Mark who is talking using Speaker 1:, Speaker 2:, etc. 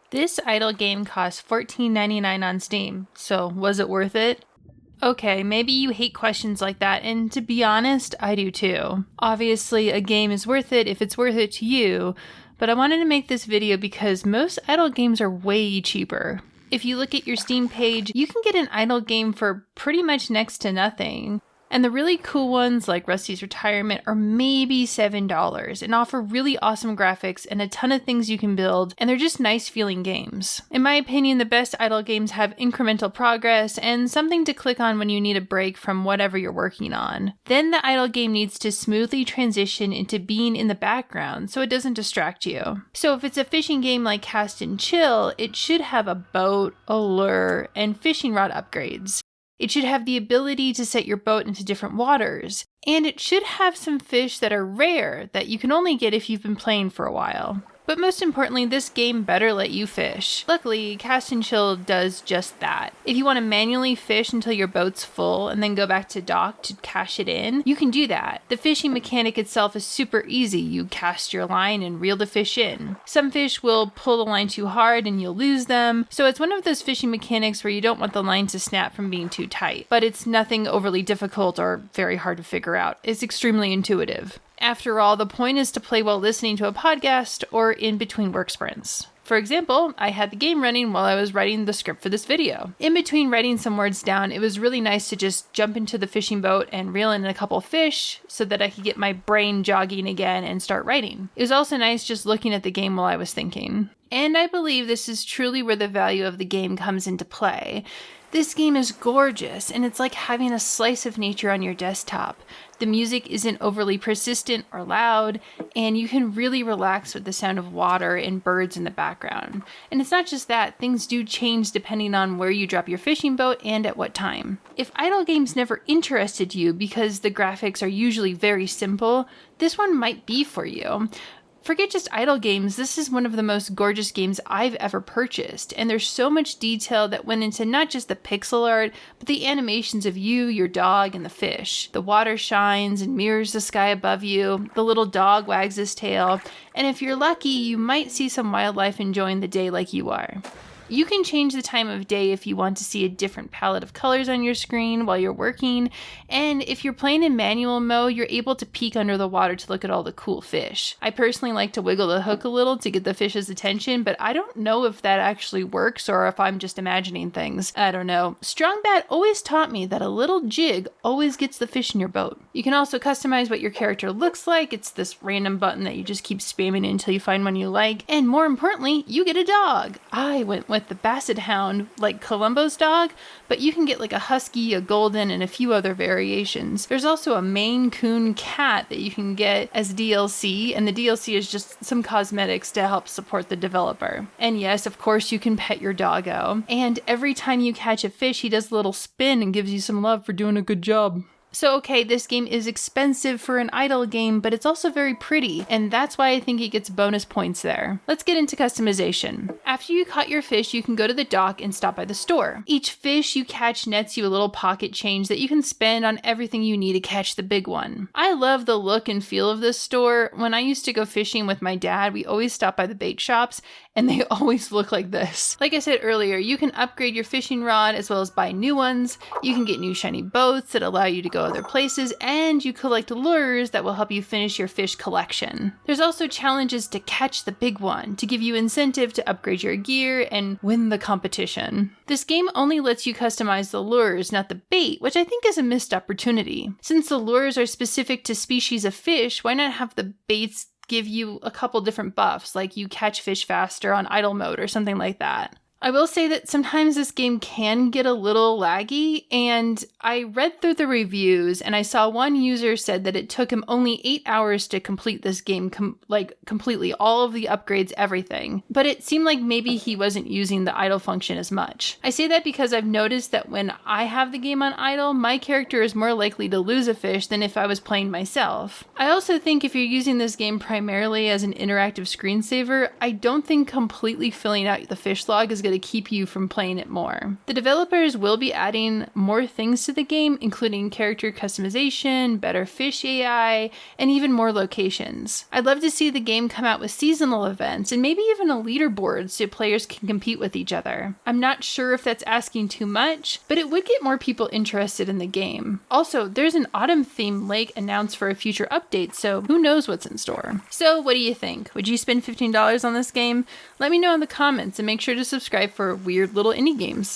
Speaker 1: This idle game costs $14.99 on Steam, so was it worth it? Okay, maybe you hate questions like that, and to be honest, I do too. Obviously, a game is worth it if it's worth it to you, but I wanted to make this video because most idle games are way cheaper. If you look at your Steam page, you can get an idle game for pretty much next to nothing. And the really cool ones like Rusty's Retirement are maybe $7 and offer really awesome graphics and a ton of things you can build, and they're just nice feeling games. In my opinion, the best idle games have incremental progress and something to click on when you need a break from whatever you're working on. Then the idle game needs to smoothly transition into being in the background so it doesn't distract you. So if it's a fishing game like Cast and Chill, it should have a boat, a lure, and fishing rod upgrades. It should have the ability to set your boat into different waters, and it should have some fish that are rare that you can only get if you've been playing for a while. But most importantly, this game better let you fish. Luckily, Cast and Chill does just that. If you want to manually fish until your boat's full and then go back to dock to cash it in, you can do that. The fishing mechanic itself is super easy. You cast your line and reel the fish in. Some fish will pull the line too hard and you'll lose them, so it's one of those fishing mechanics where you don't want the line to snap from being too tight. But it's nothing overly difficult or very hard to figure out. It's extremely intuitive. After all, the point is to play while listening to a podcast or in between work sprints. For example, I had the game running while I was writing the script for this video. In between writing some words down, it was really nice to just jump into the fishing boat and reel in a couple fish so that I could get my brain jogging again and start writing. It was also nice just looking at the game while I was thinking. And I believe this is truly where the value of the game comes into play. This game is gorgeous, and it's like having a slice of nature on your desktop. The music isn't overly persistent or loud, and you can really relax with the sound of water and birds in the background. And it's not just that, things do change depending on where you drop your fishing boat and at what time. If idle games never interested you because the graphics are usually very simple, this one might be for you. Forget just idle games, this is one of the most gorgeous games I've ever purchased, and there's so much detail that went into not just the pixel art, but the animations of you, your dog, and the fish. The water shines and mirrors the sky above you, the little dog wags his tail, and if you're lucky, you might see some wildlife enjoying the day like you are. You can change the time of day if you want to see a different palette of colors on your screen while you're working, and if you're playing in manual mode, you're able to peek under the water to look at all the cool fish. I personally like to wiggle the hook a little to get the fish's attention, but I don't know if that actually works or if I'm just imagining things. I don't know. Strongbat always taught me that a little jig always gets the fish in your boat. You can also customize what your character looks like. It's this random button that you just keep spamming until you find one you like, and more importantly, you get a dog. I went with the Basset Hound, like Columbo's dog, but you can get like a Husky, a Golden, and a few other variations. There's also a Maine Coon cat that you can get as DLC, and the DLC is just some cosmetics to help support the developer. And yes, of course, you can pet your doggo. And every time you catch a fish, he does a little spin and gives you some love for doing a good job. So okay, this game is expensive for an idle game, but it's also very pretty, and that's why I think it gets bonus points there. Let's get into customization. After you caught your fish, you can go to the dock and stop by the store. Each fish you catch nets you a little pocket change that you can spend on everything you need to catch the big one. I love the look and feel of this store. When I used to go fishing with my dad, we always stopped by the bait shops, and they always look like this. Like I said earlier, you can upgrade your fishing rod as well as buy new ones. You can get new shiny boats that allow you to go other places, and you collect lures that will help you finish your fish collection. There's also challenges to catch the big one, to give you incentive to upgrade your gear and win the competition. This game only lets you customize the lures, not the bait, which I think is a missed opportunity. Since the lures are specific to species of fish, why not have the baits give you a couple different buffs, like you catch fish faster on idle mode or something like that? I will say that sometimes this game can get a little laggy, and I read through the reviews and I saw one user said that it took him only 8 hours to complete this game, completely, all of the upgrades, everything. But it seemed like maybe he wasn't using the idle function as much. I say that because I've noticed that when I have the game on idle, my character is more likely to lose a fish than if I was playing myself. I also think if you're using this game primarily as an interactive screensaver, I don't think completely filling out the fish log is going to to keep you from playing it more. The developers will be adding more things to the game, including character customization, better fish AI, and even more locations. I'd love to see the game come out with seasonal events and maybe even a leaderboard so players can compete with each other. I'm not sure if that's asking too much, but it would get more people interested in the game. Also, there's an autumn-themed lake announced for a future update, so who knows what's in store. So what do you think? Would you spend $15 on this game? Let me know in the comments and make sure to subscribe for weird little indie games.